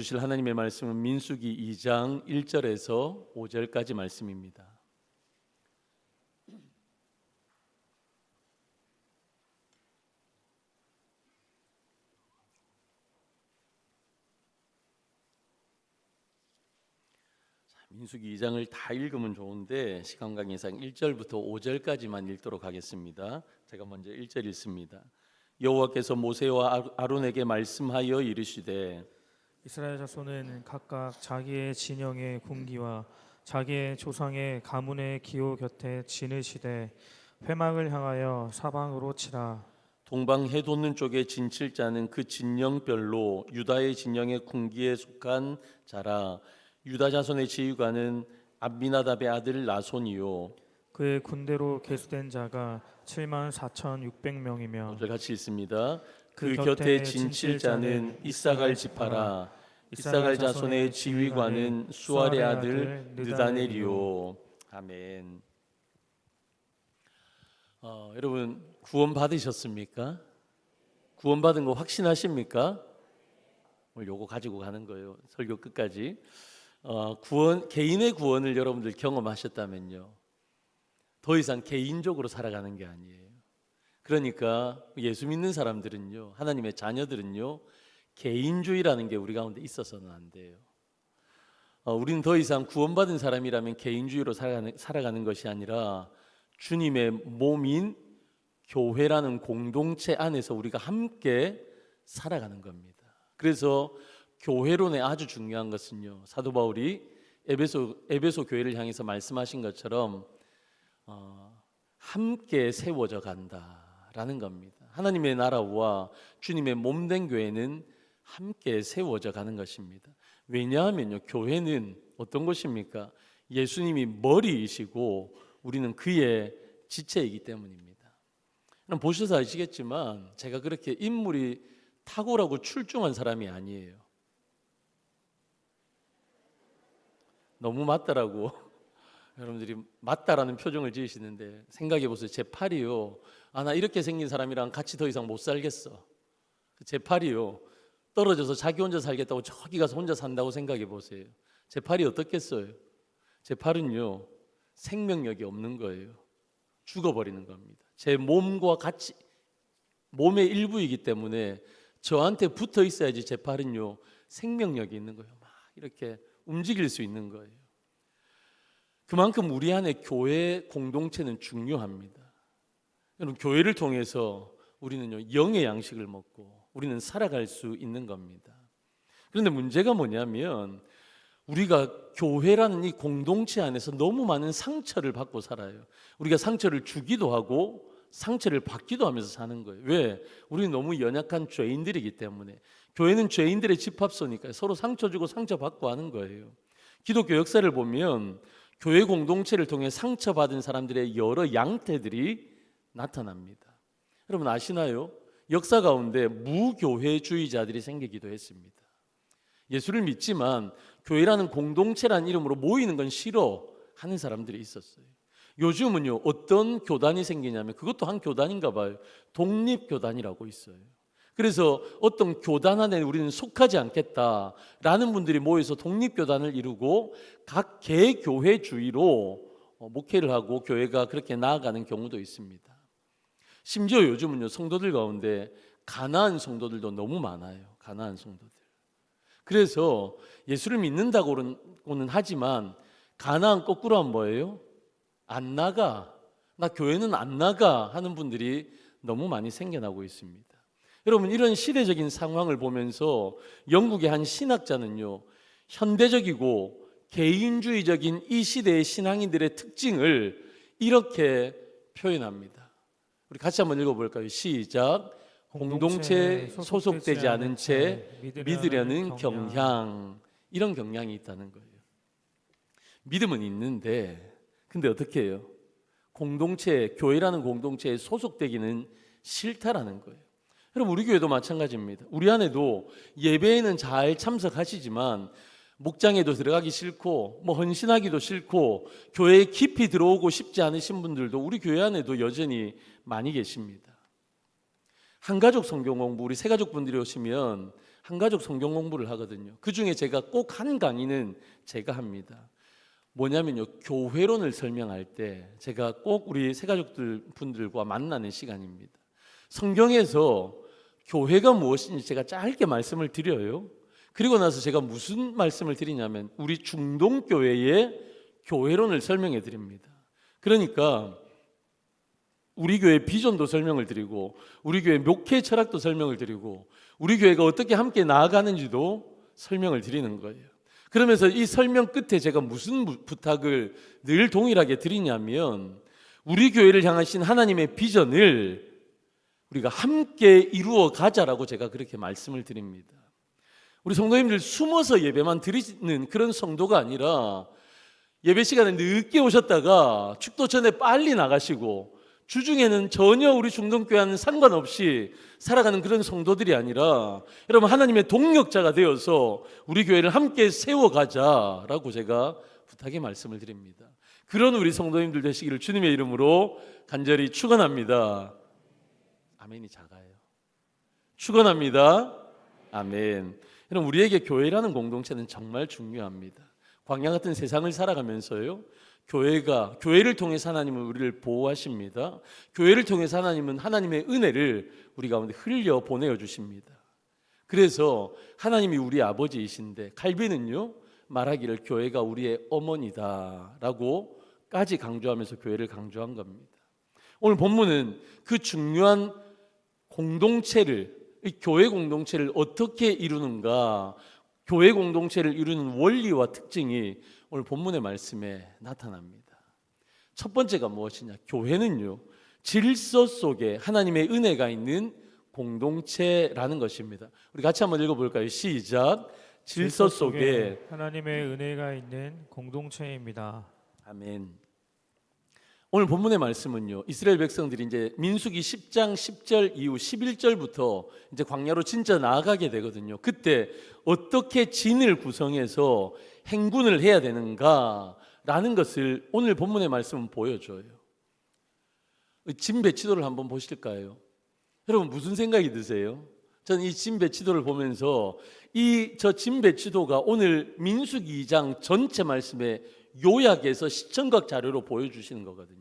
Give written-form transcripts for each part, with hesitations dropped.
주실 하나님의 말씀은 민수기 2장 1절에서 5절까지 말씀입니다. 민수기 2장을 다 읽으면 좋은데 시간 관계상 1절부터 5절까지만 읽도록 하겠습니다. 제가 먼저 1절 읽습니다. 여호와께서 모세와 아론에게 말씀하여 이르시되 이스라엘 자손은 각각 자기의 진영의 군기와 자기의 조상의 가문의 기호 곁에 지르시되 회막을 향하여 사방으로 치라. 동방 해 돋는 쪽에 진칠자는 그 진영별로 유다의 진영의 군기에 속한 자라. 유다 자손의 지휘관은 암미나답의 아들 나손이요. 그의 군대로 계수된 자가 74,600명이며 오늘 같이 있습니다. 그 곁에 진칠자는 이사갈 지파라. 이사갈 자손의 지휘관은 수알의 아들 느다넬이요. 아멘. 여러분 구원 받으셨습니까? 구원 받은 거 확신하십니까? 오늘 요거 가지고 가는 거예요. 설교 끝까지. 개인의 구원을 여러분들 경험하셨다면요, 더 이상 개인적으로 살아가는 게 아니에요. 그러니까 예수 믿는 사람들은요, 하나님의 자녀들은요, 개인주의라는 게 우리 가운데 있어서는 안 돼요. 우리는 더 이상 구원받은 사람이라면 개인주의로 살아가는 것이 아니라 주님의 몸인 교회라는 공동체 안에서 우리가 함께 살아가는 겁니다. 그래서 교회론에 아주 중요한 것은요, 사도 바울이 에베소 교회를 향해서 말씀하신 것처럼 함께 세워져 간다라는 겁니다. 하나님의 나라와 주님의 몸된 교회는 함께 세워져 가는 것입니다. 왜냐하면요, 교회는 어떤 것입니까? 예수님이 머리이시고 우리는 그의 지체이기 때문입니다. 그럼 보셔서 아시겠지만 제가 그렇게 인물이 탁월하고 출중한 사람이 아니에요. 너무 맞다라고 여러분들이 맞다라는 표정을 지으시는데 생각해 보세요. 제 팔이요, 나 이렇게 생긴 사람이랑 같이 더 이상 못 살겠어. 제 팔이요, 떨어져서 자기 혼자 살겠다고 저기 가서 혼자 산다고 생각해 보세요. 제 팔이 어떻겠어요? 제 팔은요, 생명력이 없는 거예요. 죽어버리는 겁니다. 제 몸과 같이 몸의 일부이기 때문에 저한테 붙어 있어야지 제 팔은요, 생명력이 있는 거예요. 막 이렇게 움직일 수 있는 거예요. 그만큼 우리 안에 교회 공동체는 중요합니다. 여러분, 교회를 통해서 우리는요, 영의 양식을 먹고 우리는 살아갈 수 있는 겁니다. 그런데 문제가 뭐냐면 우리가 교회라는 이 공동체 안에서 너무 많은 상처를 받고 살아요. 우리가 상처를 주기도 하고 상처를 받기도 하면서 사는 거예요. 왜? 우리는 너무 연약한 죄인들이기 때문에. 교회는 죄인들의 집합소니까 서로 상처 주고 상처 받고 하는 거예요. 기독교 역사를 보면 교회 공동체를 통해 상처받은 사람들의 여러 양태들이 나타납니다. 여러분 아시나요? 역사 가운데 무교회주의자들이 생기기도 했습니다. 예수를 믿지만 교회라는 공동체라는 이름으로 모이는 건 싫어하는 사람들이 있었어요. 요즘은요, 어떤 교단이 생기냐면 그것도 한 교단인가 봐요. 독립교단이라고 있어요. 그래서 어떤 교단 안에 우리는 속하지 않겠다라는 분들이 모여서 독립교단을 이루고 각 개교회주의로 목회를 하고 교회가 그렇게 나아가는 경우도 있습니다. 심지어 요즘은요, 성도들 가운데 가난한 성도들도 너무 많아요. 가난한 성도들. 그래서 예수를 믿는다고는 하지만 가나안 거꾸로 하면 뭐예요? 안 나가. 나 교회는 안 나가 하는 분들이 너무 많이 생겨나고 있습니다. 여러분, 이런 시대적인 상황을 보면서 영국의 한 신학자는요, 현대적이고 개인주의적인 이 시대의 신앙인들의 특징을 이렇게 표현합니다. 우리 같이 한번 읽어볼까요? 시작. 공동체에 소속되지 않은 채 믿으려는 경향. 이런 경향이 있다는 거예요. 믿음은 있는데 근데 어떻게 해요? 교회라는 공동체에 소속되기는 싫다라는 거예요. 여러분, 우리 교회도 마찬가지입니다. 우리 안에도 예배에는 잘 참석하시지만 목장에도 들어가기 싫고 헌신하기도 싫고 교회에 깊이 들어오고 싶지 않으신 분들도 우리 교회 안에도 여전히 많이 계십니다. 한가족 성경 공부, 우리 새가족 분들이 오시면 한가족 성경 공부를 하거든요. 그중에 제가 꼭 한 강의는 제가 합니다. 뭐냐면요, 교회론을 설명할 때 제가 꼭 우리 새가족들 분들과 만나는 시간입니다. 성경에서 교회가 무엇인지 제가 짧게 말씀을 드려요. 그리고 나서 제가 무슨 말씀을 드리냐면 우리 중동교회의 교회론을 설명해 드립니다. 그러니까 우리 교회 비전도 설명을 드리고 우리 교회 목회 철학도 설명을 드리고 우리 교회가 어떻게 함께 나아가는지도 설명을 드리는 거예요. 그러면서 이 설명 끝에 제가 무슨 부탁을 늘 동일하게 드리냐면 우리 교회를 향하신 하나님의 비전을 우리가 함께 이루어 가자라고 제가 그렇게 말씀을 드립니다. 우리 성도님들 숨어서 예배만 드리는 그런 성도가 아니라 예배 시간에 늦게 오셨다가 축도 전에 빨리 나가시고 주중에는 전혀 우리 중동교회와는 상관없이 살아가는 그런 성도들이 아니라 여러분 하나님의 동력자가 되어서 우리 교회를 함께 세워가자라고 제가 부탁의 말씀을 드립니다. 그런 우리 성도님들 되시기를 주님의 이름으로 간절히 축원합니다. 아멘이 작아요. 축원합니다. 아멘. 여러분 우리에게 교회라는 공동체는 정말 중요합니다. 광야 같은 세상을 살아가면서요, 교회를 통해서 하나님은 우리를 보호하십니다. 교회를 통해서 하나님은 하나님의 은혜를 우리 가운데 흘려 보내어 주십니다. 그래서 하나님이 우리 아버지이신데 칼빈은요 말하기를 교회가 우리의 어머니다라고까지 강조하면서 교회를 강조한 겁니다. 오늘 본문은 그 중요한 공동체를, 이 교회 공동체를 어떻게 이루는가, 교회 공동체를 이루는 원리와 특징이 오늘 본문의 말씀에 나타납니다. 첫 번째가 무엇이냐? 교회는요 질서 속에 하나님의 은혜가 있는 공동체라는 것입니다. 우리 같이 한번 읽어볼까요? 시작. 질서 속에 하나님의 은혜가 있는 공동체입니다. 아멘. 오늘 본문의 말씀은요, 이스라엘 백성들이 이제 민수기 10장 10절 이후 11절부터 이제 광야로 진짜 나아가게 되거든요. 그때 어떻게 진을 구성해서 행군을 해야 되는가라는 것을 오늘 본문의 말씀은 보여줘요. 진 배치도를 한번 보실까요? 여러분 무슨 생각이 드세요? 저는 이 진 배치도를 보면서 저 진 배치도가 오늘 민수기 2장 전체 말씀의 요약해서 시청각 자료로 보여주시는 거거든요.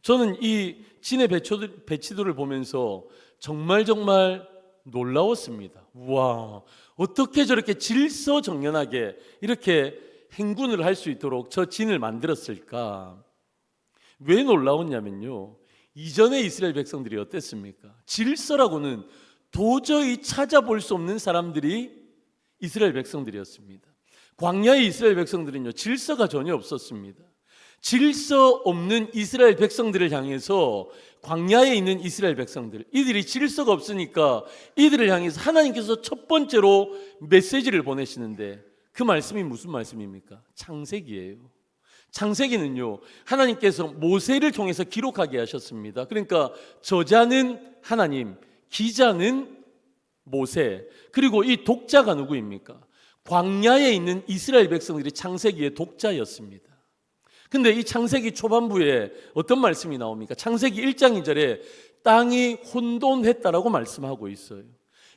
저는 이 진의 배치도를 보면서 정말 놀라웠습니다. 우와, 어떻게 저렇게 질서정연하게 이렇게 행군을 할 수 있도록 저 진을 만들었을까? 왜 놀라웠냐면요, 이전의 이스라엘 백성들이 어땠습니까? 질서라고는 도저히 찾아볼 수 없는 사람들이 이스라엘 백성들이었습니다. 광야의 이스라엘 백성들은요 질서가 전혀 없었습니다. 질서 없는 이스라엘 백성들을 향해서 광야에 있는 이스라엘 백성들, 이들이 질서가 없으니까 이들을 향해서 하나님께서 첫 번째로 메시지를 보내시는데 그 말씀이 무슨 말씀입니까? 창세기예요. 창세기는요 하나님께서 모세를 통해서 기록하게 하셨습니다. 그러니까 저자는 하나님, 기자는 모세, 그리고 이 독자가 누구입니까? 광야에 있는 이스라엘 백성들이 창세기의 독자였습니다. 근데 이 창세기 초반부에 어떤 말씀이 나옵니까? 창세기 1장 2절에 땅이 혼돈했다라고 말씀하고 있어요.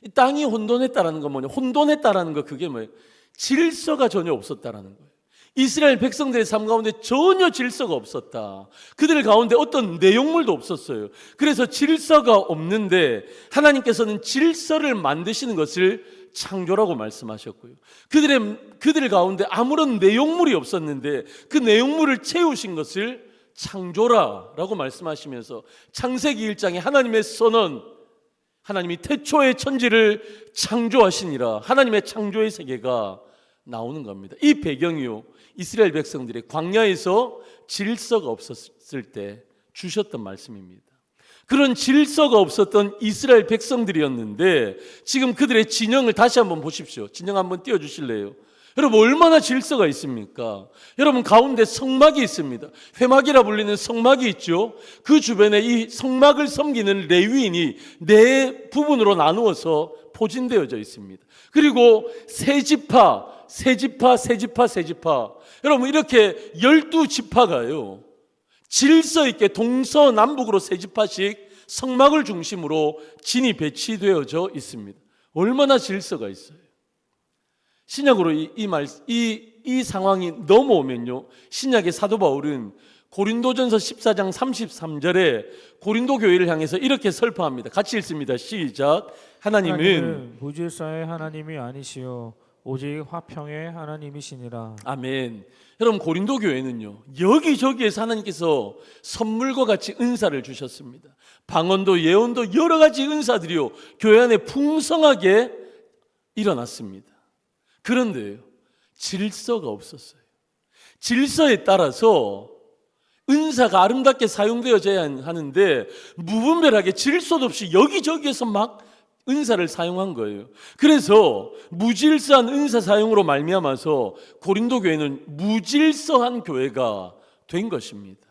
이 땅이 혼돈했다라는 건 뭐냐? 혼돈했다라는 거 그게 뭐예요? 질서가 전혀 없었다라는 거예요. 이스라엘 백성들의 삶 가운데 전혀 질서가 없었다. 그들 가운데 어떤 내용물도 없었어요. 그래서 질서가 없는데 하나님께서는 질서를 만드시는 것을 창조라고 말씀하셨고요. 그들 가운데 아무런 내용물이 없었는데 그 내용물을 채우신 것을 창조라라고 말씀하시면서 창세기 1장에 하나님의 선언, 하나님이 태초의 천지를 창조하시니라, 하나님의 창조의 세계가 나오는 겁니다. 이 배경이요, 이스라엘 백성들이 광야에서 질서가 없었을 때 주셨던 말씀입니다. 그런 질서가 없었던 이스라엘 백성들이었는데 지금 그들의 진영을 다시 한번 보십시오. 진영 한번 띄워주실래요? 여러분 얼마나 질서가 있습니까? 여러분 가운데 성막이 있습니다. 회막이라 불리는 성막이 있죠. 그 주변에 이 성막을 섬기는 레위인이 네 부분으로 나누어서 포진되어져 있습니다. 그리고 세 지파, 여러분 이렇게 12지파가요 질서 있게 동서남북으로 세 지파씩 성막을 중심으로 진이 배치되어져 있습니다. 얼마나 질서가 있어요. 신약으로 이 상황이 넘어오면요, 신약의 사도 바울은 고린도전서 14장 33절에 고린도 교회를 향해서 이렇게 설파합니다. 같이 읽습니다. 시작. 하나님은 무질서의 하나님이 아니시요 오직 화평의 하나님이시니라. 아멘. 여러분, 고린도 교회는요, 여기저기에서 하나님께서 선물과 같이 은사를 주셨습니다. 방언도 예언도 여러 가지 은사들이요, 교회 안에 풍성하게 일어났습니다. 그런데요, 질서가 없었어요. 질서에 따라서 은사가 아름답게 사용되어져야 하는데 무분별하게 질서도 없이 여기저기에서 막 은사를 사용한 거예요. 그래서 무질서한 은사 사용으로 말미암아서 고린도 교회는 무질서한 교회가 된 것입니다.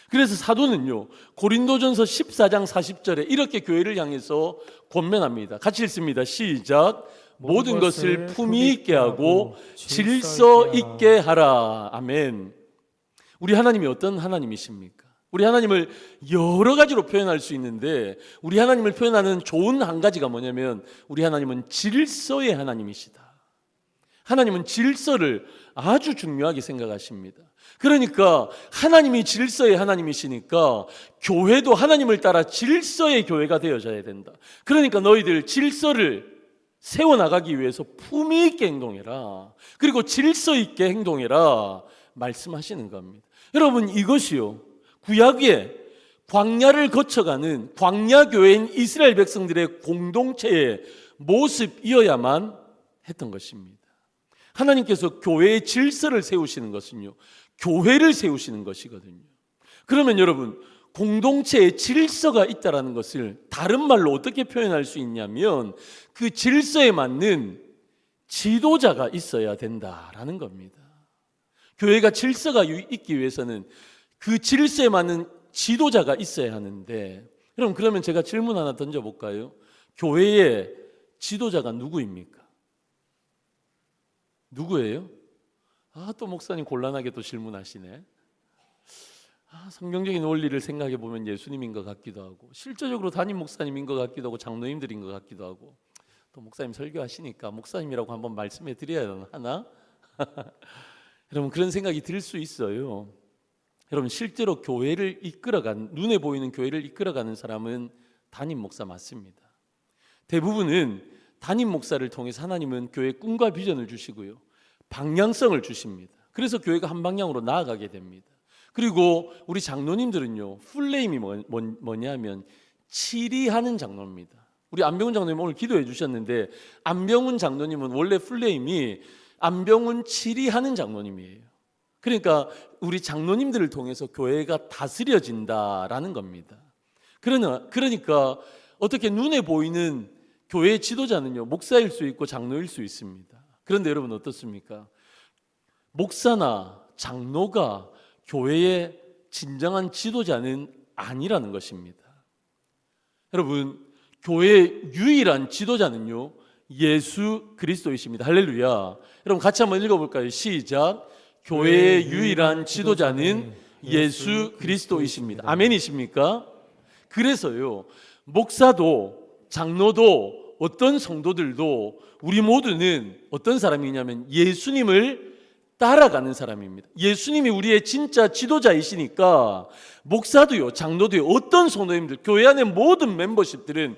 그래서 사도는요, 고린도전서 14장 40절에 이렇게 교회를 향해서 권면합니다. 같이 읽습니다. 시작. 모든 것을 품위 있게 하고 질서 있게 하라. 아멘. 우리 하나님이 어떤 하나님이십니까? 우리 하나님을 여러 가지로 표현할 수 있는데 우리 하나님을 표현하는 좋은 한 가지가 뭐냐면 우리 하나님은 질서의 하나님이시다. 하나님은 질서를 아주 중요하게 생각하십니다. 그러니까 하나님이 질서의 하나님이시니까 교회도 하나님을 따라 질서의 교회가 되어져야 된다. 그러니까 너희들 질서를 세워나가기 위해서 품위 있게 행동해라. 그리고 질서 있게 행동해라 말씀하시는 겁니다. 여러분, 이것이요, 구약의 광야를 거쳐가는 광야교회인 이스라엘 백성들의 공동체의 모습이어야만 했던 것입니다. 하나님께서 교회의 질서를 세우시는 것은요, 교회를 세우시는 것이거든요. 그러면 여러분, 공동체에 질서가 있다는 것을 다른 말로 어떻게 표현할 수 있냐면 그 질서에 맞는 지도자가 있어야 된다라는 겁니다. 교회가 질서가 있기 위해서는 그 질서에 맞는 지도자가 있어야 하는데, 여러분, 그러면 제가 질문 하나 던져볼까요? 교회의 지도자가 누구입니까? 누구예요? 또 목사님 곤란하게 또 질문하시네. 성경적인 원리를 생각해 보면 예수님인 것 같기도 하고, 실제적으로 담임 목사님인 것 같기도 하고, 장로님들인 것 같기도 하고, 또 목사님 설교하시니까 목사님이라고 한번 말씀해 드려야 하나? 여러분, 그런 생각이 들 수 있어요. 여러분, 실제로 교회를 눈에 보이는 교회를 이끌어가는 사람은 담임 목사 맞습니다. 대부분은 담임 목사를 통해서 하나님은 교회의 꿈과 비전을 주시고요, 방향성을 주십니다. 그래서 교회가 한 방향으로 나아가게 됩니다. 그리고 우리 장로님들은요, 풀네임이 뭐냐면 치리하는 장로입니다. 우리 안병훈 장로님 오늘 기도해 주셨는데, 안병훈 장로님은 원래 풀네임이 안병훈 치리하는 장로님이에요. 그러니까 우리 장로님들을 통해서 교회가 다스려진다라는 겁니다. 그러니까 어떻게 눈에 보이는 교회의 지도자는요, 목사일 수 있고 장로일 수 있습니다. 그런데 여러분, 어떻습니까? 목사나 장로가 교회의 진정한 지도자는 아니라는 것입니다. 여러분, 교회의 유일한 지도자는요, 예수 그리스도이십니다. 할렐루야. 여러분, 같이 한번 읽어볼까요? 시작. 교회의 유일한 지도자는 예수 그리스도이십니다. 아멘이십니까? 그래서요, 목사도 장로도 어떤 성도들도 우리 모두는 어떤 사람이냐면 예수님을 따라가는 사람입니다. 예수님이 우리의 진짜 지도자이시니까 목사도요, 장로도요, 어떤 성도님들, 교회 안의 모든 멤버십들은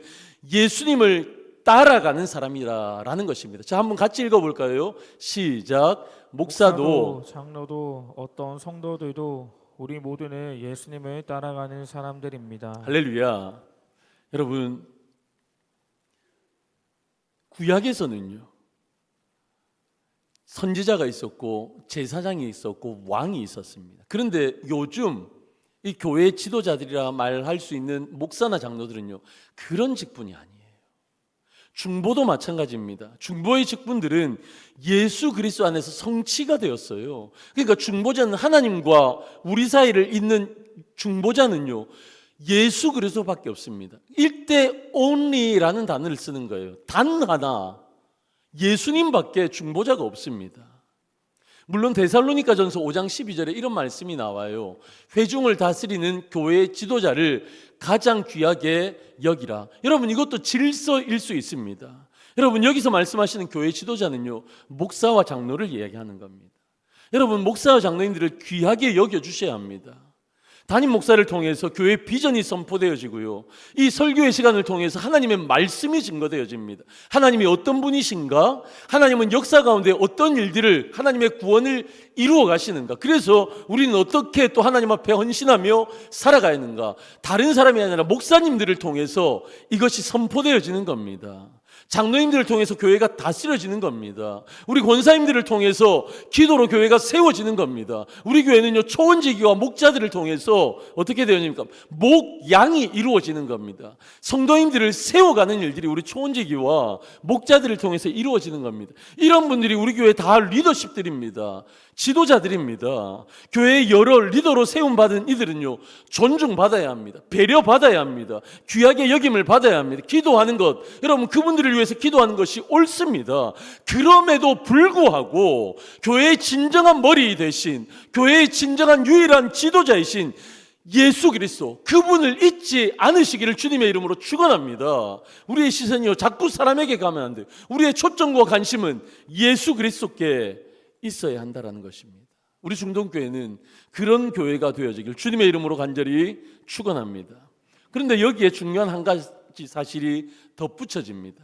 예수님을 따라가는 사람이라는 것입니다. 자, 한번 같이 읽어볼까요? 시작. 목사도 장로도 어떤 성도들도 우리 모두는 예수님을 따라가는 사람들입니다. 할렐루야. 여러분, 구약에서는요, 선지자가 있었고 제사장이 있었고 왕이 있었습니다. 그런데 요즘 이 교회의 지도자들이라 말할 수 있는 목사나 장로들은요, 그런 직분이 아니에요. 중보도 마찬가지입니다. 중보의 직분들은 예수 그리스도 안에서 성취가 되었어요. 그러니까 중보자는 하나님과 우리 사이를 잇는 중보자는요, 예수 그리스도밖에 없습니다. 일대 only라는 단어를 쓰는 거예요. 단 하나, 예수님밖에 중보자가 없습니다. 물론 데살로니가전서 5장 12절에 이런 말씀이 나와요. 회중을 다스리는 교회의 지도자를 가장 귀하게 여기라. 여러분, 이것도 질서일 수 있습니다. 여러분, 여기서 말씀하시는 교회 지도자는요, 목사와 장로를 이야기하는 겁니다. 여러분, 목사와 장로님들을 귀하게 여겨주셔야 합니다. 담임 목사를 통해서 교회의 비전이 선포되어지고요, 이 설교의 시간을 통해서 하나님의 말씀이 증거되어집니다. 하나님이 어떤 분이신가? 하나님은 역사 가운데 어떤 일들을, 하나님의 구원을 이루어 가시는가? 그래서 우리는 어떻게 또 하나님 앞에 헌신하며 살아가야 하는가? 다른 사람이 아니라 목사님들을 통해서 이것이 선포되어지는 겁니다. 장로님들을 통해서 교회가 다스려지는 겁니다. 우리 권사님들을 통해서 기도로 교회가 세워지는 겁니다. 우리 교회는요, 초원지기와 목자들을 통해서 어떻게 되어집니까? 목양이 이루어지는 겁니다. 성도님들을 세워가는 일들이 우리 초원지기와 목자들을 통해서 이루어지는 겁니다. 이런 분들이 우리 교회 다 리더십들입니다. 지도자들입니다. 교회의 여러 리더로 세움받은 이들은요, 존중받아야 합니다. 배려받아야 합니다. 귀하게 여김을 받아야 합니다. 기도하는 것, 여러분, 그분들을 위해서 기도하는 것이 옳습니다. 그럼에도 불구하고 교회의 진정한 머리 대신, 교회의 진정한 유일한 지도자이신 예수 그리스도, 그분을 잊지 않으시기를 주님의 이름으로 축원합니다. 우리의 시선이요, 자꾸 사람에게 가면 안 돼요. 우리의 초점과 관심은 예수 그리스도께 있어야 한다는 것입니다. 우리 중동교회는 그런 교회가 되어지길 주님의 이름으로 간절히 축원합니다. 그런데 여기에 중요한 한 가지 사실이 덧붙여집니다.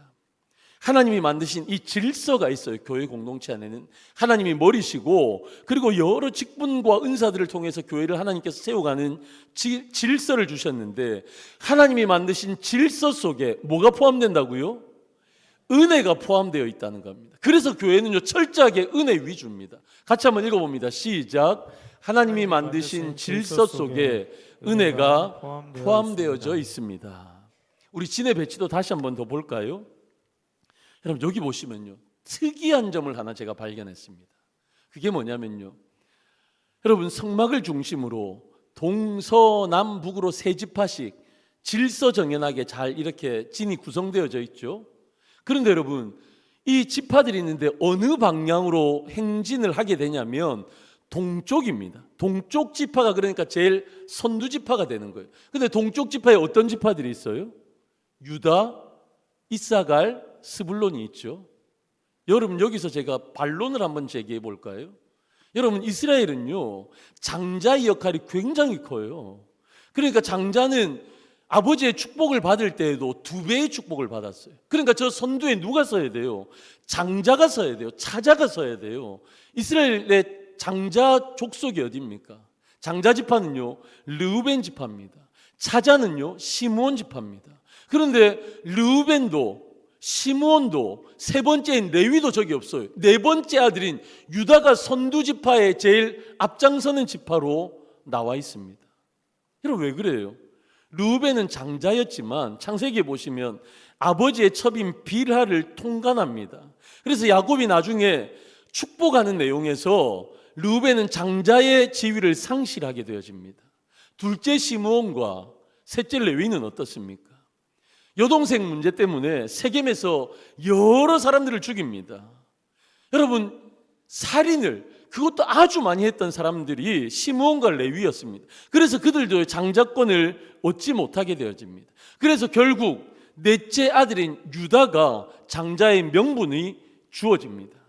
하나님이 만드신 이 질서가 있어요. 교회 공동체 안에는 하나님이 머리시고, 그리고 여러 직분과 은사들을 통해서 교회를 하나님께서 세워가는 질서를 주셨는데, 하나님이 만드신 질서 속에 뭐가 포함된다고요? 은혜가 포함되어 있다는 겁니다. 그래서 교회는요, 철저하게 은혜 위주입니다. 같이 한번 읽어봅니다. 시작. 하나님이 만드신 질서 속에 은혜가 포함되어져 있습니다. 우리 진해 배치도 다시 한번 더 볼까요? 여러분, 여기 보시면요, 특이한 점을 하나 제가 발견했습니다. 그게 뭐냐면요, 여러분, 성막을 중심으로 동서남북으로 세 지파씩 질서정연하게 잘 이렇게 진이 구성되어져 있죠. 그런데 여러분, 이 지파들이 있는데 어느 방향으로 행진을 하게 되냐면 동쪽입니다. 동쪽 지파가 그러니까 제일 선두 지파가 되는 거예요. 근데 동쪽 지파에 어떤 지파들이 있어요? 유다, 이사갈, 스불론이 있죠. 여러분, 여기서 제가 반론을 한번 제기해 볼까요? 여러분, 이스라엘은요, 장자의 역할이 굉장히 커요. 그러니까 장자는 아버지의 축복을 받을 때에도 2배의 축복을 받았어요. 그러니까 저 선두에 누가 서야 돼요? 장자가 서야 돼요. 차자가 서야 돼요. 이스라엘의 장자 족속이 어디입니까? 장자 지파는요, 르우벤 지파입니다. 차자는요, 시므온 지파입니다. 그런데 르우벤도 시므온도 세 번째인 레위도 적이 없어요. 네 번째 아들인 유다가 선두 지파의 제일 앞장서는 지파로 나와 있습니다. 여러분, 왜 그래요? 르우벤은 장자였지만 창세기에 보시면 아버지의 첩인 빌하를 통간합니다. 그래서 야곱이 나중에 축복하는 내용에서 르우벤은 장자의 지위를 상실하게 되어집니다. 둘째 시므온과 셋째 레위는 어떻습니까? 여동생 문제 때문에 세겜에서 여러 사람들을 죽입니다. 여러분, 살인을 그것도 아주 많이 했던 사람들이 시므온과 레위였습니다. 그래서 그들도 장자권을 얻지 못하게 되어집니다. 그래서 결국 넷째 아들인 유다가 장자의 명분이 주어집니다.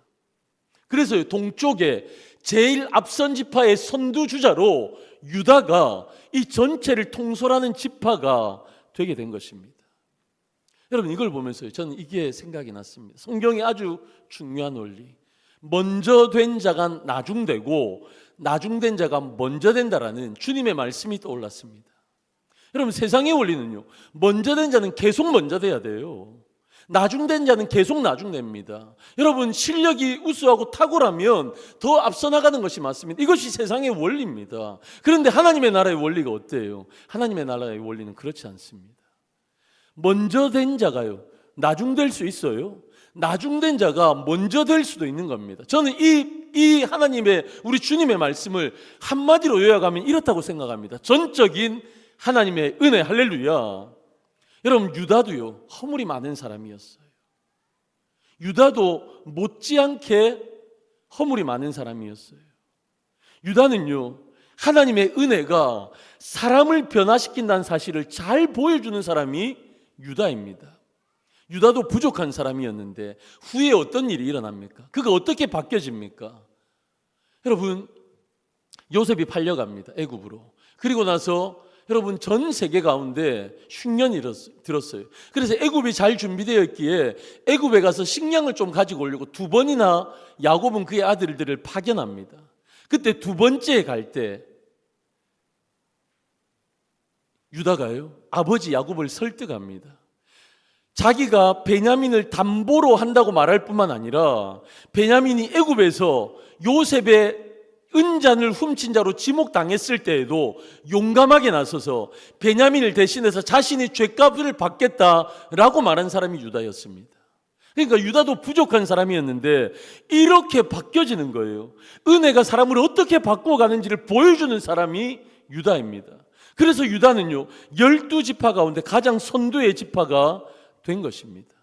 그래서 동쪽에 제일 앞선 지파의 선두주자로 유다가 이 전체를 통솔하는 지파가 되게 된 것입니다. 여러분, 이걸 보면서 저는 이게 생각이 났습니다. 성경의 아주 중요한 원리, 먼저 된 자가 나중되고 나중된 자가 먼저 된다라는 주님의 말씀이 떠올랐습니다. 여러분, 세상의 원리는요, 먼저 된 자는 계속 먼저 돼야 돼요. 나중된 자는 계속 나중됩니다. 여러분, 실력이 우수하고 탁월하면 더 앞서 나가는 것이 맞습니다. 이것이 세상의 원리입니다. 그런데 하나님의 나라의 원리가 어때요? 하나님의 나라의 원리는 그렇지 않습니다. 먼저 된 자가요, 나중될 수 있어요. 나중된 자가 먼저 될 수도 있는 겁니다. 저는 이 하나님의, 우리 주님의 말씀을 한마디로 요약하면 이렇다고 생각합니다. 전적인 하나님의 은혜, 할렐루야. 여러분, 유다도요, 허물이 많은 사람이었어요. 유다도 못지않게 허물이 많은 사람이었어요. 유다는요, 하나님의 은혜가 사람을 변화시킨다는 사실을 잘 보여주는 사람이 유다입니다. 유다도 부족한 사람이었는데 후에 어떤 일이 일어납니까? 그가 어떻게 바뀌어집니까? 여러분, 요셉이 팔려갑니다. 애굽으로. 그리고 나서 여러분, 전 세계 가운데 흉년이 들었어요. 그래서 애굽이 잘 준비되어 있기에 애굽에 가서 식량을 좀 가지고 오려고 2번이나 야곱은 그의 아들들을 파견합니다. 그때 2번째 갈 때 유다가요, 아버지 야곱을 설득합니다. 자기가 베냐민을 담보로 한다고 말할 뿐만 아니라 베냐민이 애굽에서 요셉의 은잔을 훔친 자로 지목당했을 때에도 용감하게 나서서 베냐민을 대신해서 자신이 죗값을 받겠다라고 말한 사람이 유다였습니다. 그러니까 유다도 부족한 사람이었는데 이렇게 바뀌어지는 거예요. 은혜가 사람을 어떻게 바꿔가는지를 보여주는 사람이 유다입니다. 그래서 유다는요, 12지파 가운데 가장 선두의 지파가 된 것입니다.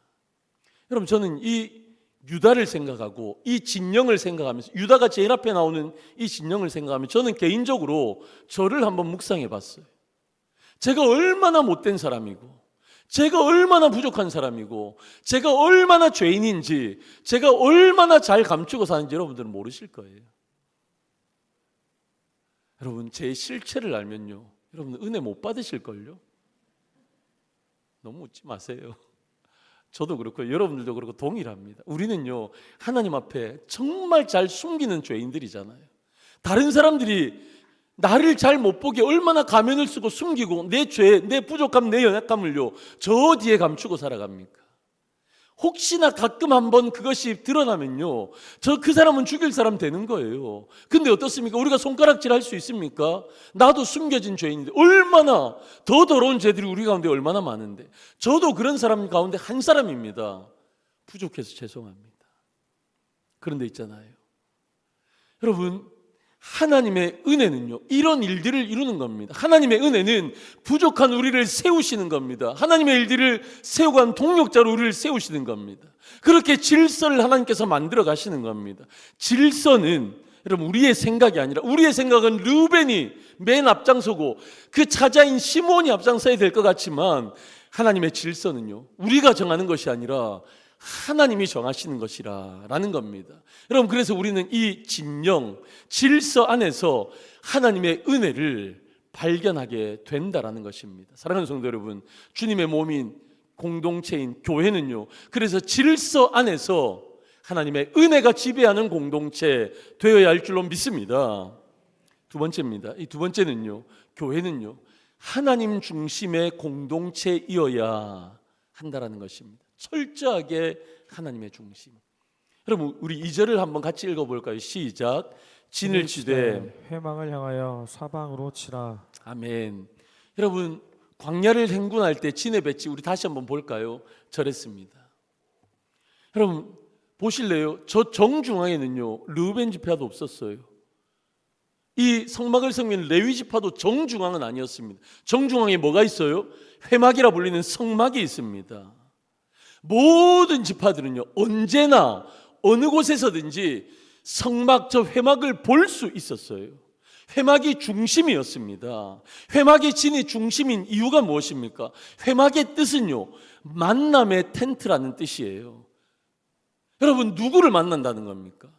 여러분, 저는 이 유다를 생각하고 이 진영을 생각하면서, 유다가 제일 앞에 나오는 이 진영을 생각하면 저는 개인적으로 저를 한번 묵상해 봤어요. 제가 얼마나 못된 사람이고, 제가 얼마나 부족한 사람이고, 제가 얼마나 죄인인지, 제가 얼마나 잘 감추고 사는지 여러분들은 모르실 거예요. 여러분, 제 실체를 알면요, 여러분 은혜 못 받으실걸요? 너무 웃지 마세요. 저도 그렇고 여러분들도 그렇고 동일합니다. 우리는요, 하나님 앞에 정말 잘 숨기는 죄인들이잖아요. 다른 사람들이 나를 잘 못 보게 얼마나 가면을 쓰고 숨기고 내 죄, 내 부족함, 내 연약함을요 저 뒤에 감추고 살아갑니까? 혹시나 가끔 한번 그것이 드러나면요, 그 사람은 죽일 사람 되는 거예요. 근데 어떻습니까? 우리가 손가락질 할 수 있습니까? 나도 숨겨진 죄인인데, 얼마나 더 더러운 죄들이 우리 가운데 얼마나 많은데, 저도 그런 사람 가운데 한 사람입니다. 부족해서 죄송합니다. 그런데 있잖아요, 여러분, 하나님의 은혜는요, 이런 일들을 이루는 겁니다. 하나님의 은혜는 부족한 우리를 세우시는 겁니다. 하나님의 일들을 세우고 동력자로 우리를 세우시는 겁니다. 그렇게 질서를 하나님께서 만들어 가시는 겁니다. 질서는 여러분 우리의 생각이 아니라, 우리의 생각은 르우벤이 맨 앞장서고 그 차자인 시몬이 앞장서야 될 것 같지만, 하나님의 질서는요, 우리가 정하는 것이 아니라 하나님이 정하시는 것이라는 겁니다. 여러분, 그래서 우리는 이 진영, 질서 안에서 하나님의 은혜를 발견하게 된다라는 것입니다. 사랑하는 성도 여러분, 주님의 몸인 공동체인 교회는요, 그래서 질서 안에서 하나님의 은혜가 지배하는 공동체 되어야 할 줄로 믿습니다. 2번째입니다. 이 2번째는요, 교회는요, 하나님 중심의 공동체이어야 한다라는 것입니다. 철저하게 하나님의 중심. 여러분, 우리 2절을 한번 같이 읽어볼까요? 시작. 진을 치되 회망을 향하여 사방으로 치라. 아멘. 여러분, 광야를 행군할 때 진의 배치 우리 다시 한번 볼까요? 저랬습니다. 여러분 보실래요? 저 정중앙에는요 르우벤 지파도 없었어요. 이 성막을 섬기는 레위 지파도 정중앙은 아니었습니다. 정중앙에 뭐가 있어요? 회막이라 불리는 성막이 있습니다. 모든 지파들은요 언제나 어느 곳에서든지 성막, 저 회막을 볼 수 있었어요. 회막이 중심이었습니다. 회막이 진이 중심인 이유가 무엇입니까? 회막의 뜻은요 만남의 텐트라는 뜻이에요. 여러분, 누구를 만난다는 겁니까?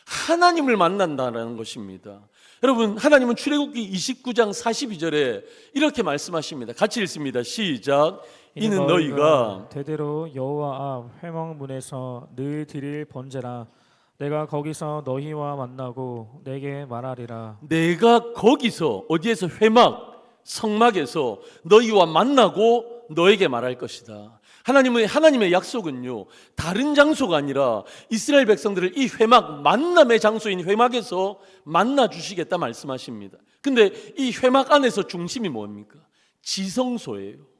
하나님을 만난다는 것입니다. 여러분, 하나님은 출애굽기 29장 42절에 이렇게 말씀하십니다. 같이 읽습니다. 시작. 이는 너희가 대대로 여호와 앞 회막문에서 늘 드릴 번제라. 내가 거기서 너희와 만나고 내게 말하리라. 내가 거기서, 어디에서? 회막, 성막에서 너희와 만나고 너에게 말할 것이다. 하나님의 약속은요 다른 장소가 아니라 이스라엘 백성들을 이 회막, 만남의 장소인 회막에서 만나 주시겠다 말씀하십니다. 근데 이 회막 안에서 중심이 뭡니까? 지성소예요.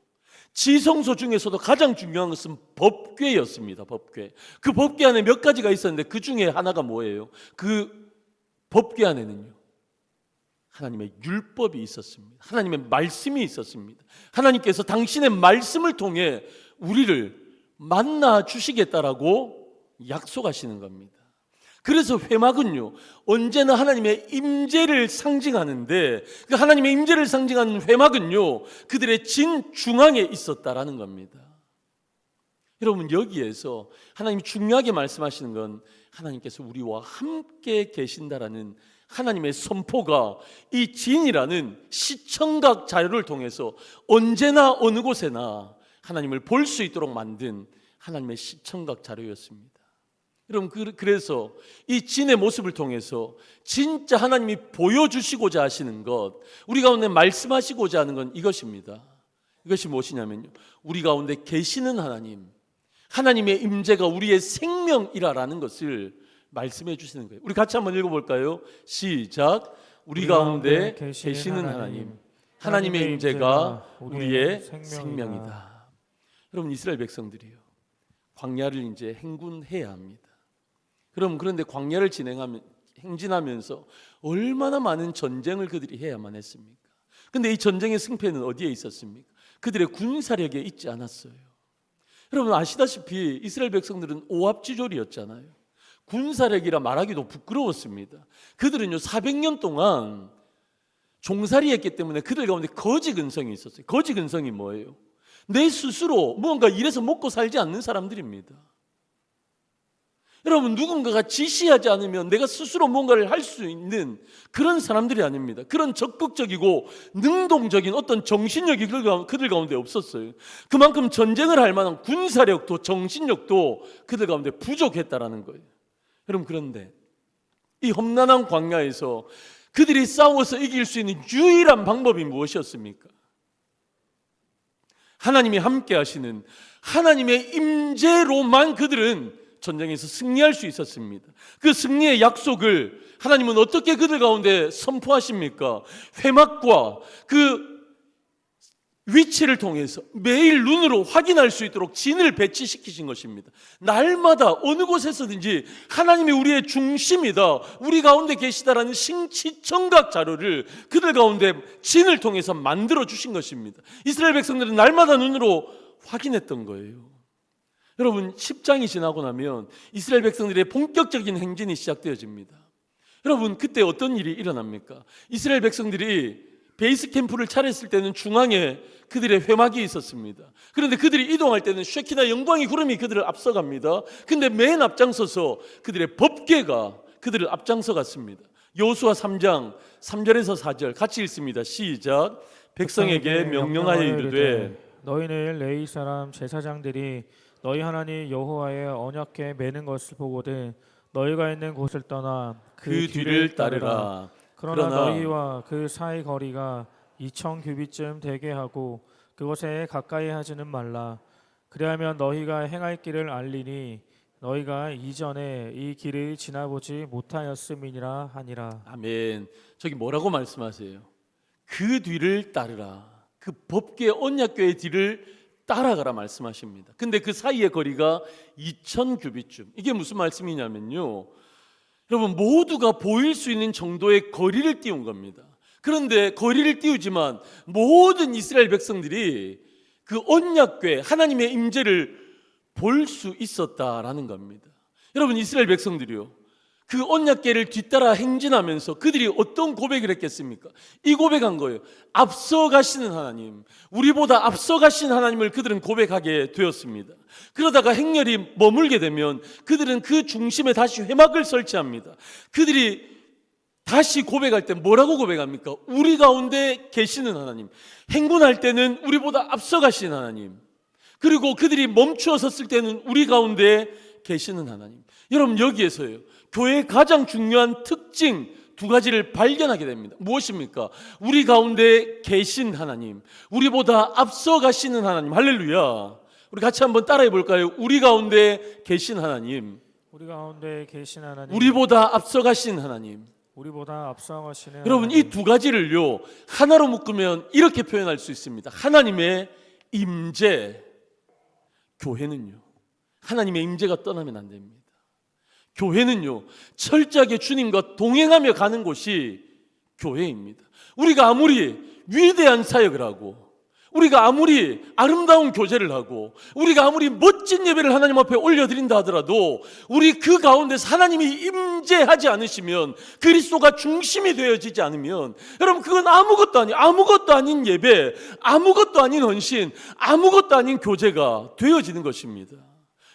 지성소 중에서도 가장 중요한 것은 법궤였습니다. 법궤. 그 법궤 안에 몇 가지가 있었는데 그 중에 하나가 뭐예요? 그 법궤 안에는요 하나님의 율법이 있었습니다. 하나님의 말씀이 있었습니다. 하나님께서 당신의 말씀을 통해 우리를 만나 주시겠다라고 약속하시는 겁니다. 그래서 회막은요, 언제나 하나님의 임재를 상징하는데, 그 하나님의 임재를 상징하는 회막은요, 그들의 진중앙에 있었다라는 겁니다. 여러분, 여기에서 하나님이 중요하게 말씀하시는 건 하나님께서 우리와 함께 계신다라는 하나님의 선포가 이 진이라는 시청각 자료를 통해서 언제나 어느 곳에나 하나님을 볼 수 있도록 만든 하나님의 시청각 자료였습니다. 여러분, 그래서 이 진의 모습을 통해서 진짜 하나님이 보여주시고자 하시는 것, 우리 가운데 말씀하시고자 하는 건 이것입니다. 이것이 무엇이냐면요, 우리 가운데 계시는 하나님, 하나님의 임재가 우리의 생명이라는 것을 말씀해 주시는 거예요. 우리 같이 한번 읽어볼까요? 시작. 우리 가운데 계시는 하나님, 하나님의 임재가 우리의 생명이다. 여러분, 이스라엘 백성들이요, 광야를 이제 행군해야 합니다. 그런데 광야를 행진하면서 얼마나 많은 전쟁을 그들이 해야만 했습니까? 근데 이 전쟁의 승패는 어디에 있었습니까? 그들의 군사력에 있지 않았어요. 여러분, 아시다시피 이스라엘 백성들은 오합지졸이었잖아요. 군사력이라 말하기도 부끄러웠습니다. 그들은요, 400년 동안 종살이했기 때문에 그들 가운데 거지 근성이 있었어요. 거지 근성이 뭐예요? 내 스스로 뭔가 일해서 먹고 살지 않는 사람들입니다. 여러분, 누군가가 지시하지 않으면 내가 스스로 뭔가를 할 수 있는 그런 사람들이 아닙니다. 그런 적극적이고 능동적인 어떤 정신력이 그들 가운데 없었어요. 그만큼 전쟁을 할 만한 군사력도 정신력도 그들 가운데 부족했다라는 거예요. 여러분, 그런데 이 험난한 광야에서 그들이 싸워서 이길 수 있는 유일한 방법이 무엇이었습니까? 하나님이 함께 하시는 하나님의 임재로만 그들은 전쟁에서 승리할 수 있었습니다. 그 승리의 약속을 하나님은 어떻게 그들 가운데 선포하십니까? 회막과 그 위치를 통해서 매일 눈으로 확인할 수 있도록 진을 배치시키신 것입니다. 날마다 어느 곳에서든지 하나님이 우리의 중심이다, 우리 가운데 계시다라는 시청각 자료를 그들 가운데 진을 통해서 만들어 주신 것입니다. 이스라엘 백성들은 날마다 눈으로 확인했던 거예요. 여러분, 10장이 지나고 나면 이스라엘 백성들의 본격적인 행진이 시작되어집니다. 여러분, 그때 어떤 일이 일어납니까? 이스라엘 백성들이 베이스 캠프를 차렸을 때는 중앙에 그들의 회막이 있었습니다. 그런데 그들이 이동할 때는 쉐키나 영광의 구름이 그들을 앞서갑니다. 근데 맨 앞장서서 그들의 법궤가 그들을 앞장서 갔습니다. 여호수아 3장 3절에서 4절 같이 읽습니다. 시작. 백성에게 명령하여 이르되 너희는 레위 사람 제사장들이 너희 하나님 여호와의 언약궤 매는 것을 보거든 너희가 있는 곳을 떠나 그 뒤를 따르라. 그러나 너희와 그 사이 거리가 2,000 규빗쯤 되게 하고 그곳에 가까이 하지는 말라. 그리하면 너희가 행할 길을 알리니 너희가 이전에 이 길을 지나보지 못하였음이니라 하니라. 아멘. 저기 뭐라고 말씀하세요? 그 뒤를 따르라. 그 법궤 언약궤의 뒤를 따라가라 말씀하십니다. 근데 그 사이의 거리가 2,000 규빗쯤. 이게 무슨 말씀이냐면요, 여러분, 모두가 보일 수 있는 정도의 거리를 띄운 겁니다. 그런데 거리를 띄우지만 모든 이스라엘 백성들이 그 언약궤 하나님의 임재를 볼 수 있었다라는 겁니다. 여러분, 이스라엘 백성들이요, 그 언약궤를 뒤따라 행진하면서 그들이 어떤 고백을 했겠습니까? 이 고백한 거예요. 앞서가시는 하나님, 우리보다 앞서가신 하나님을 그들은 고백하게 되었습니다. 그러다가 행렬이 머물게 되면 그들은 그 중심에 다시 회막을 설치합니다. 그들이 다시 고백할 때 뭐라고 고백합니까? 우리 가운데 계시는 하나님, 행군할 때는 우리보다 앞서가신 하나님, 그리고 그들이 멈추어 섰을 때는 우리 가운데 계시는 하나님. 여러분, 여기에서요, 교회의 가장 중요한 특징 두 가지를 발견하게 됩니다. 무엇입니까? 우리 가운데 계신 하나님, 우리보다 앞서가시는 하나님. 할렐루야. 우리 같이 한번 따라해 볼까요? 우리 가운데 계신 하나님, 우리 가운데 계신 하나님, 우리보다 앞서가신 하나님. 우리보다 앞서가시는 여러분, 이 두 가지를요 하나로 묶으면 이렇게 표현할 수 있습니다. 하나님의 임재. 교회는요, 하나님의 임재가 떠나면 안 됩니다. 교회는요, 철저하게 주님과 동행하며 가는 곳이 교회입니다. 우리가 아무리 위대한 사역을 하고 우리가 아무리 아름다운 교제를 하고 우리가 아무리 멋진 예배를 하나님 앞에 올려드린다 하더라도 우리 그 가운데서 하나님이 임재하지 않으시면, 그리스도가 중심이 되어지지 않으면, 여러분 그건 아무것도 아닌 예배, 아무것도 아닌 헌신, 아무것도 아닌 교제가 되어지는 것입니다.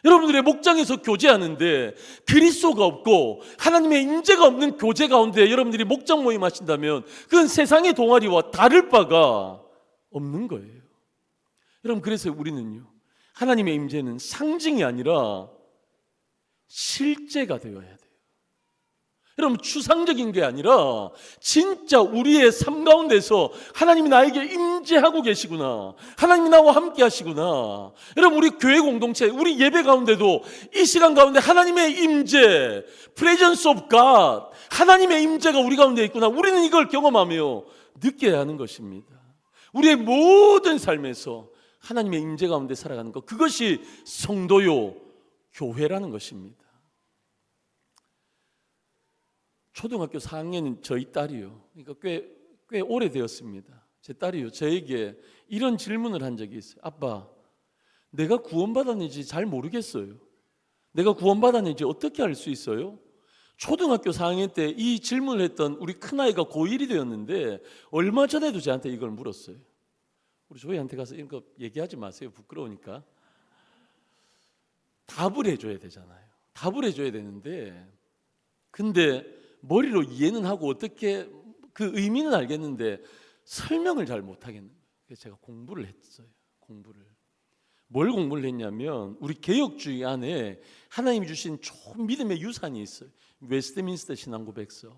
여러분들의 목장에서 교제하는데 그리스도가 없고 하나님의 임재가 없는 교제 가운데 여러분들이 목장 모임 하신다면 그건 세상의 동아리와 다를 바가 없는 거예요. 여러분, 그래서 우리는요, 하나님의 임재는 상징이 아니라 실제가 되어야 돼요. 여러분, 추상적인 게 아니라 진짜 우리의 삶 가운데서 하나님이 나에게 임재하고 계시구나, 하나님이 나와 함께 하시구나. 여러분, 우리 교회 공동체, 우리 예배 가운데도 이 시간 가운데 하나님의 임재, Presence of God, 하나님의 임재가 우리 가운데 있구나, 우리는 이걸 경험하며 느껴야 하는 것입니다. 우리의 모든 삶에서 하나님의 임재 가운데 살아가는 것, 그것이 성도요 교회라는 것입니다. 초등학교 4학년인 저희 딸이요, 그러니까 꽤 오래되었습니다. 제 딸이요, 저에게 이런 질문을 한 적이 있어요. 아빠, 내가 구원받았는지 잘 모르겠어요. 내가 구원받았는지 어떻게 알 수 있어요? 초등학교 4학년 때 이 질문을 했던 우리 큰아이가 고1이 되었는데 얼마 전에도 저한테 이걸 물었어요. 우리 조이한테 가서 이런 거 얘기하지 마세요, 부끄러우니까. 답을 해줘야 되잖아요. 답을 해줘야 되는데, 근데 머리로 이해는 하고 어떻게 그 의미는 알겠는데 설명을 잘 못하겠는 거예요. 그래서 제가 공부를 했어요. 뭘 공부를 했냐면, 우리 개혁주의 안에 하나님이 주신 좋은 믿음의 유산이 있어요. 웨스트민스터 신앙고백서,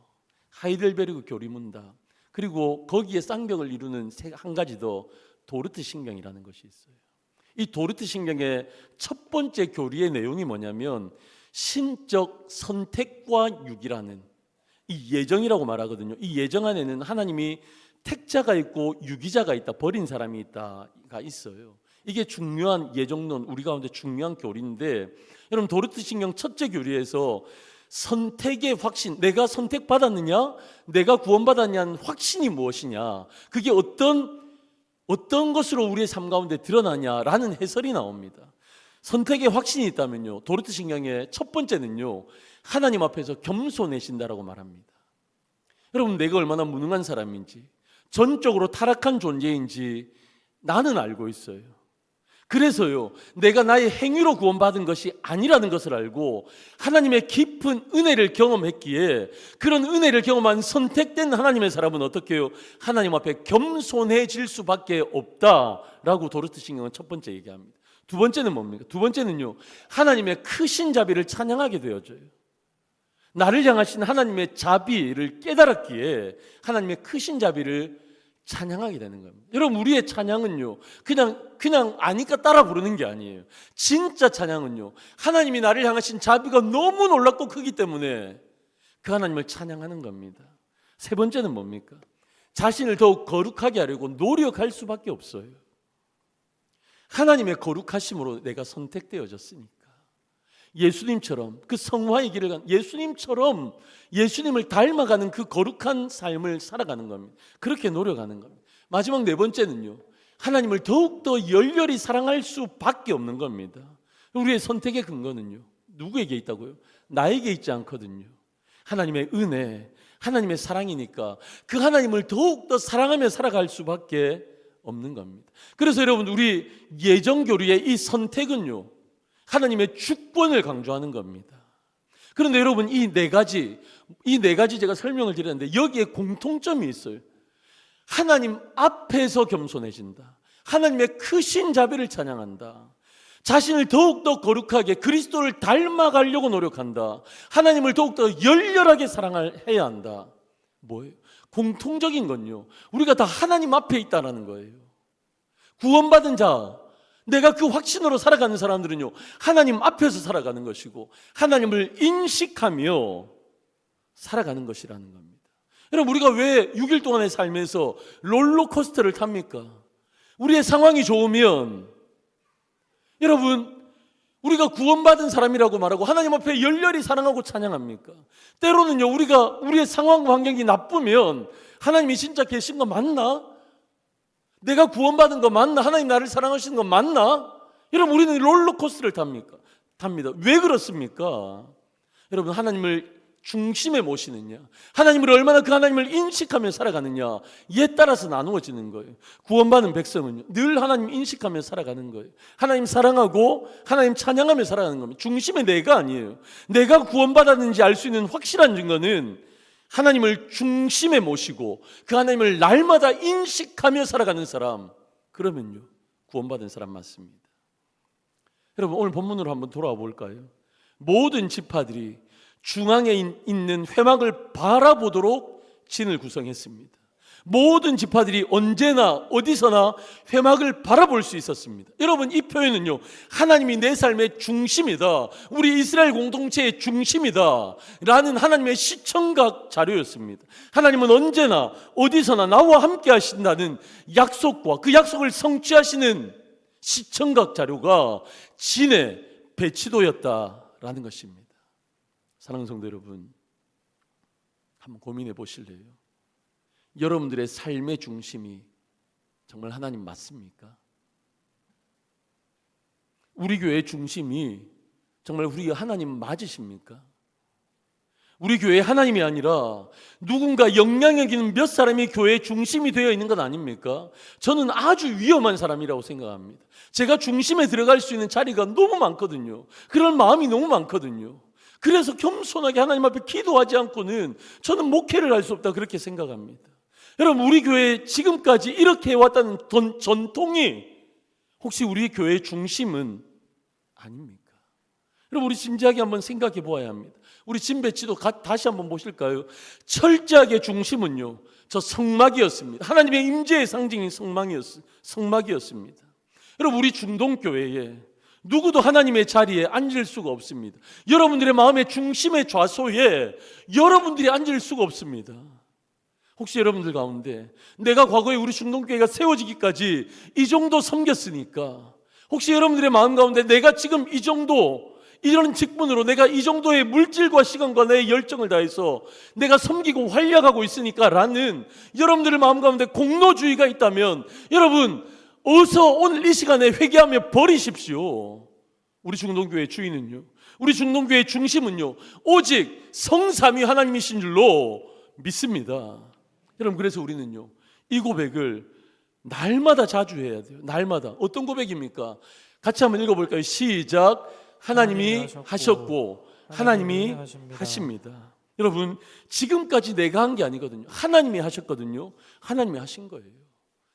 하이델베르그 교리문답, 그리고 거기에 쌍벽을 이루는 한 가지 더, 도르트 신경이라는 것이 있어요. 이 도르트 신경의 첫 번째 교리의 내용이 뭐냐면 신적 선택과 유기라는, 이 예정이라고 말하거든요. 이 예정 안에는 하나님이 택자가 있고 유기자가 있다, 버린 사람이 있다가 있어요. 이게 중요한 예정론, 우리 가운데 중요한 교리인데, 여러분 도르트 신경 첫째 교리에서 선택의 확신, 내가 선택받았느냐, 내가 구원받았냐는 확신이 무엇이냐, 그게 어떤 것으로 우리의 삶 가운데 드러나냐라는 해설이 나옵니다. 선택의 확신이 있다면요, 도르트 신경의 첫 번째는요, 하나님 앞에서 겸손해진다라고 말합니다. 여러분, 내가 얼마나 무능한 사람인지, 전적으로 타락한 존재인지 나는 알고 있어요. 그래서요, 내가 나의 행위로 구원받은 것이 아니라는 것을 알고 하나님의 깊은 은혜를 경험했기에, 그런 은혜를 경험한 선택된 하나님의 사람은 어떻게 해요? 하나님 앞에 겸손해질 수밖에 없다라고 도르트 신경은 첫 번째 얘기합니다. 두 번째는 뭡니까? 두 번째는요, 하나님의 크신 자비를 찬양하게 되어져요. 나를 향하신 하나님의 자비를 깨달았기에 하나님의 크신 자비를 찬양하게 되는 겁니다. 여러분, 우리의 찬양은요, 그냥 아니까 따라 부르는 게 아니에요. 진짜 찬양은요, 하나님이 나를 향하신 자비가 너무 놀랍고 크기 때문에 그 하나님을 찬양하는 겁니다. 세 번째는 뭡니까? 자신을 더욱 거룩하게 하려고 노력할 수밖에 없어요. 하나님의 거룩하심으로 내가 선택되어졌으니까. 예수님처럼 그 성화의 길을 간 예수님처럼 예수님을 닮아가는 그 거룩한 삶을 살아가는 겁니다. 그렇게 노력하는 겁니다. 마지막 네 번째는요, 하나님을 더욱더 열렬히 사랑할 수밖에 없는 겁니다. 우리의 선택의 근거는요, 누구에게 있다고요? 나에게 있지 않거든요. 하나님의 은혜, 하나님의 사랑이니까 그 하나님을 더욱더 사랑하며 살아갈 수밖에 없는 겁니다. 그래서 여러분, 우리 예정교리의 이 선택은요, 하나님의 주권을 강조하는 겁니다. 그런데 여러분, 이 네 가지 제가 설명을 드렸는데 여기에 공통점이 있어요. 하나님 앞에서 겸손해진다, 하나님의 크신 자비를 찬양한다, 자신을 더욱더 거룩하게 그리스도를 닮아가려고 노력한다, 하나님을 더욱더 열렬하게 사랑해야 한다. 뭐예요? 공통적인 건요, 우리가 다 하나님 앞에 있다는 거예요. 구원받은 자, 내가 그 확신으로 살아가는 사람들은요, 하나님 앞에서 살아가는 것이고 하나님을 인식하며 살아가는 것이라는 겁니다. 여러분, 우리가 왜 6일 동안의 삶에서 롤러코스터를 탑니까? 우리의 상황이 좋으면, 여러분, 우리가 구원받은 사람이라고 말하고 하나님 앞에 열렬히 사랑하고 찬양합니까? 때로는요, 우리의 상황과 환경이 나쁘면 하나님이 진짜 계신 거 맞나? 내가 구원받은 거 맞나? 하나님 나를 사랑하시는 거 맞나? 여러분, 우리는 롤러코스터를 답니다. 왜 그렇습니까? 여러분, 하나님을 중심에 모시느냐, 하나님을 얼마나 그 하나님을 인식하며 살아가느냐에 따라서 나누어지는 거예요. 구원받은 백성은요, 늘 하나님 인식하며 살아가는 거예요. 하나님 사랑하고 하나님 찬양하며 살아가는 겁니다. 중심에 내가 아니에요. 내가 구원받았는지 알 수 있는 확실한 증거는 하나님을 중심에 모시고 그 하나님을 날마다 인식하며 살아가는 사람, 그러면요 구원받은 사람 맞습니다. 여러분, 오늘 본문으로 한번 돌아와 볼까요? 모든 지파들이 중앙에 있는 회막을 바라보도록 진을 구성했습니다. 모든 지파들이 언제나 어디서나 회막을 바라볼 수 있었습니다. 여러분, 이 표현은요, 하나님이 내 삶의 중심이다, 우리 이스라엘 공동체의 중심이다 라는 하나님의 시청각 자료였습니다. 하나님은 언제나 어디서나 나와 함께 하신다는 약속과 그 약속을 성취하시는 시청각 자료가 진의 배치도였다라는 것입니다. 사랑하는 성도 여러분, 한번 고민해 보실래요? 여러분들의 삶의 중심이 정말 하나님 맞습니까? 우리 교회의 중심이 정말 우리 하나님 맞으십니까? 우리 교회 하나님이 아니라 누군가 영향력 있는 몇 사람이 교회의 중심이 되어 있는 것 아닙니까? 저는 아주 위험한 사람이라고 생각합니다. 제가 중심에 들어갈 수 있는 자리가 너무 많거든요. 그런 마음이 너무 많거든요. 그래서 겸손하게 하나님 앞에 기도하지 않고는 저는 목회를 할 수 없다, 그렇게 생각합니다. 여러분, 우리 교회 지금까지 이렇게 해왔다는 전통이 혹시 우리 교회의 중심은 아닙니까? 여러분, 우리 진지하게 한번 생각해 보아야 합니다. 우리 진 배치도 다시 한번 보실까요? 철저하게 중심은요, 저 성막이었습니다. 하나님의 임재의 상징인 성막이었습니다. 여러분, 우리 중동교회에 누구도 하나님의 자리에 앉을 수가 없습니다. 여러분들의 마음의 중심의 좌소에 여러분들이 앉을 수가 없습니다. 혹시 여러분들 가운데 내가 과거에 우리 중동교회가 세워지기까지 이 정도 섬겼으니까, 혹시 여러분들의 마음 가운데 내가 지금 이 정도, 이런 직분으로 내가 이 정도의 물질과 시간과 내 열정을 다해서 내가 섬기고 활약하고 있으니까 라는 여러분들의 마음 가운데 공로주의가 있다면, 여러분 어서 오늘 이 시간에 회개하며 버리십시오. 우리 중동교회 주인은요, 우리 중동교회 중심은요, 오직 성삼위 하나님이신 줄로 믿습니다. 여러분, 그래서 우리는요, 이 고백을 날마다 자주 해야 돼요. 날마다. 어떤 고백입니까? 같이 한번 읽어볼까요? 시작. 하나님이 하셨고 하나님이 하십니다. 여러분, 지금까지 내가 한 게 아니거든요. 하나님이 하셨거든요. 하나님이 하신 거예요.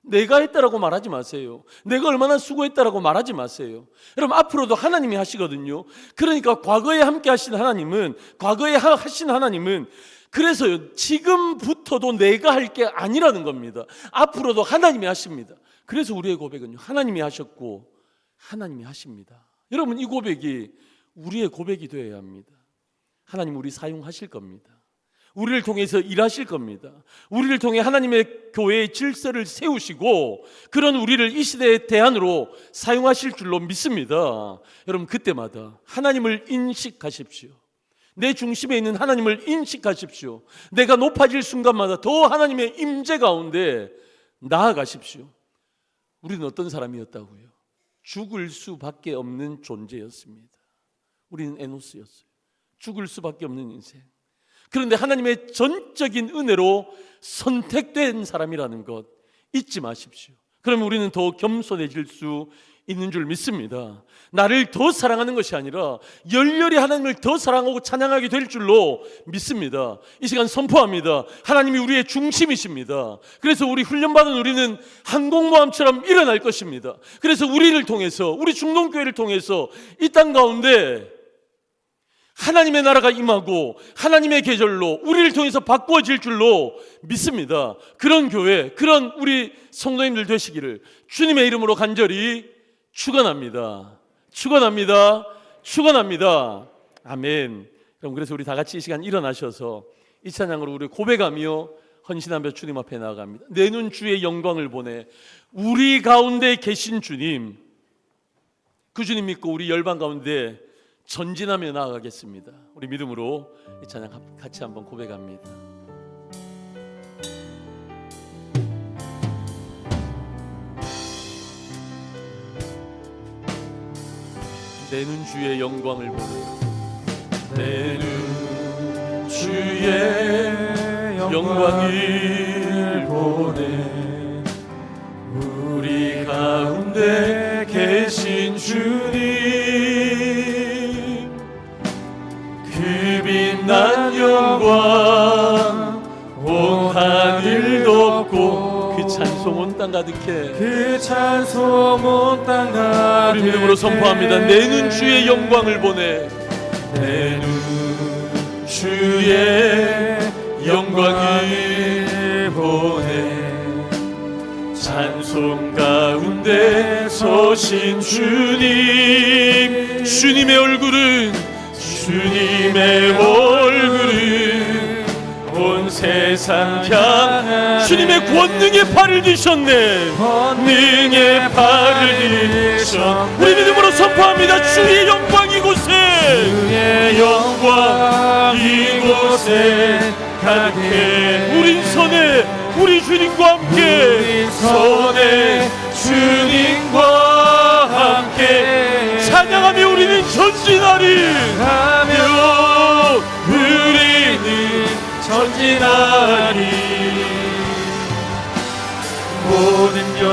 내가 했다라고 말하지 마세요. 내가 얼마나 수고했다라고 말하지 마세요. 여러분, 앞으로도 하나님이 하시거든요. 그러니까 과거에 함께 하신 하나님은, 과거에 하신 하나님은, 그래서요, 지금부터도 내가 할 게 아니라는 겁니다. 앞으로도 하나님이 하십니다. 그래서 우리의 고백은요, 하나님이 하셨고 하나님이 하십니다. 여러분, 이 고백이 우리의 고백이 되어야 합니다. 하나님 우리 사용하실 겁니다. 우리를 통해서 일하실 겁니다. 우리를 통해 하나님의 교회의 질서를 세우시고 그런 우리를 이 시대의 대안으로 사용하실 줄로 믿습니다. 여러분, 그때마다 하나님을 인식하십시오. 내 중심에 있는 하나님을 인식하십시오. 내가 높아질 순간마다 더 하나님의 임재 가운데 나아가십시오. 우리는 어떤 사람이었다고요? 죽을 수밖에 없는 존재였습니다. 우리는 에노스였어요. 죽을 수밖에 없는 인생. 그런데 하나님의 전적인 은혜로 선택된 사람이라는 것 잊지 마십시오. 그러면 우리는 더 겸손해질 수 있는 줄 믿습니다. 나를 더 사랑하는 것이 아니라 열렬히 하나님을 더 사랑하고 찬양하게 될 줄로 믿습니다. 이 시간 선포합니다. 하나님이 우리의 중심이십니다. 그래서 우리 훈련받은 우리는 항공모함처럼 일어날 것입니다. 그래서 우리를 통해서, 우리 중동교회를 통해서 이 땅 가운데 하나님의 나라가 임하고 하나님의 계절로 우리를 통해서 바꾸어질 줄로 믿습니다. 그런 교회, 그런 우리 성도님들 되시기를 주님의 이름으로 간절히 축원합니다. 축원합니다. 축원합니다. 아멘. 그럼 그래서 우리 다 같이 이 시간 일어나셔서 이 찬양으로 우리 고백하며 헌신하며 주님 앞에 나아갑니다. 내 눈 주의 영광을 보내. 우리 가운데 계신 주님, 그 주님 믿고 우리 열방 가운데 전진하며 나아가겠습니다. 우리 믿음으로 이 찬양 같이 한번 고백합니다. 내 눈 주의 영광을 보네. 내 눈 주의 영광을 보네. 우리 가운데 계신 주님, 그 빛난 영광 온 하늘 덮고, 그 찬송 온 땅 가득해. 그 찬송 온 땅 가득해. 우리 믿음으로 선포합니다. 내 눈 주의 영광을 보네. 내 눈 주의 영광을 보네. 찬송 가운데 서신 주님, 주님의 얼굴은, 주님의 얼굴은 온 세상 향, 주님의 권능의 팔을 드셨네. 권능의 팔을 드셨네. 우리 믿음으로 선포합니다. 주의 영광 이곳에, 주의 영광 이곳에 가득해. 우린 선에 우리 주님과 함께, 선에 주님과 함께 찬양하며 우리는 전진하리. 하며 우리는 전진하리. 모든 영